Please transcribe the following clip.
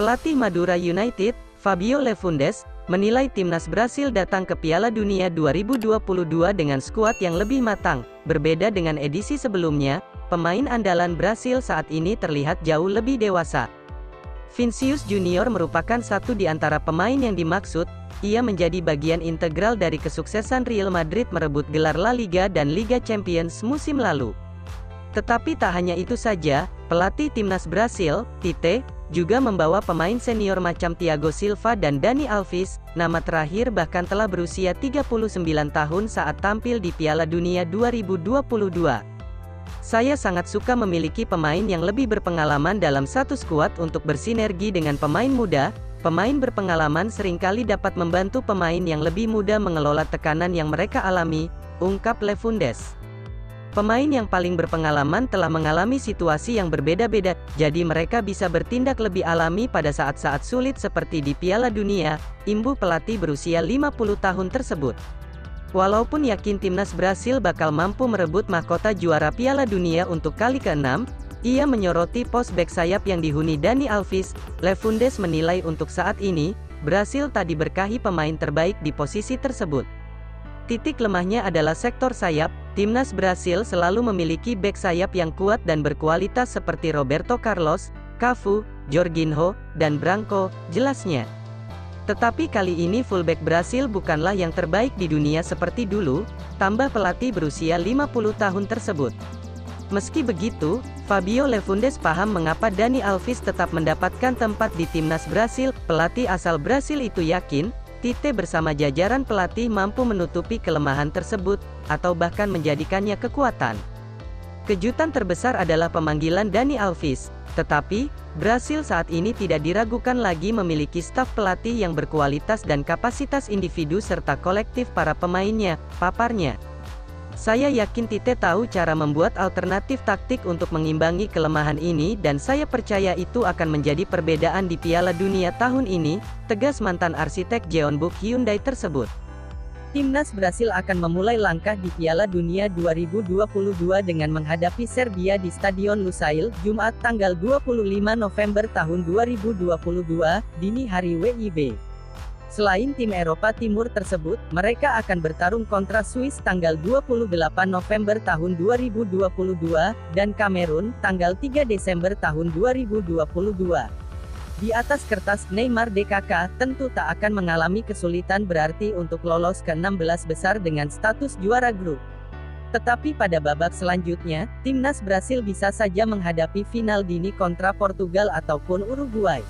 Pelatih Madura United, Fabio Lefundes, menilai timnas Brasil datang ke Piala Dunia 2022 dengan skuad yang lebih matang. Berbeda dengan edisi sebelumnya, pemain andalan Brasil saat ini terlihat jauh lebih dewasa. Vinicius Junior merupakan satu di antara pemain yang dimaksud. Ia menjadi bagian integral dari kesuksesan Real Madrid merebut gelar La Liga dan Liga Champions musim lalu. Tetapi tak hanya itu saja, pelatih timnas Brasil, Tite, juga membawa pemain senior macam Thiago Silva dan Dani Alves. Nama terakhir bahkan telah berusia 39 tahun saat tampil di Piala Dunia 2022. Saya sangat suka memiliki pemain yang lebih berpengalaman dalam satu skuad untuk bersinergi dengan pemain muda. Pemain berpengalaman seringkali dapat membantu pemain yang lebih muda mengelola tekanan yang mereka alami, ungkap Lefundes. Pemain yang paling berpengalaman telah mengalami situasi yang berbeda-beda, jadi mereka bisa bertindak lebih alami pada saat-saat sulit seperti di Piala Dunia, imbuh pelatih berusia 50 tahun tersebut. Walaupun yakin timnas Brasil bakal mampu merebut mahkota juara Piala Dunia untuk kali ke-6, ia menyoroti pos bek sayap yang dihuni Dani Alves. Lefundes menilai untuk saat ini, Brasil tak diberkahi pemain terbaik di posisi tersebut. Titik lemahnya adalah sektor sayap. Timnas Brasil selalu memiliki bek sayap yang kuat dan berkualitas seperti Roberto Carlos, Cafu, Jorginho, dan Branco, jelasnya. Tetapi kali ini fullback Brasil bukanlah yang terbaik di dunia seperti dulu, tambah pelatih berusia 50 tahun tersebut. Meski begitu, Fabio Lefundes paham mengapa Dani Alves tetap mendapatkan tempat di timnas Brasil. Pelatih asal Brasil itu yakin, Tite bersama jajaran pelatih mampu menutupi kelemahan tersebut, atau bahkan menjadikannya kekuatan. Kejutan terbesar adalah pemanggilan Dani Alves, tetapi, Brasil saat ini tidak diragukan lagi memiliki staf pelatih yang berkualitas dan kapasitas individu serta kolektif para pemainnya, paparnya. Saya yakin Tite tahu cara membuat alternatif taktik untuk mengimbangi kelemahan ini dan saya percaya itu akan menjadi perbedaan di Piala Dunia tahun ini, tegas mantan arsitek Jeonbuk Hyundai tersebut. Timnas Brasil akan memulai langkah di Piala Dunia 2022 dengan menghadapi Serbia di Stadion Lusail, Jumat tanggal 25 November tahun 2022, dini hari WIB. Selain tim Eropa Timur tersebut, mereka akan bertarung kontra Swiss tanggal 28 November tahun 2022, dan Kamerun, tanggal 3 Desember tahun 2022. Di atas kertas, Neymar DKK tentu tak akan mengalami kesulitan berarti untuk lolos ke 16 besar dengan status juara grup. Tetapi pada babak selanjutnya, timnas Brasil bisa saja menghadapi final dini kontra Portugal ataupun Uruguay.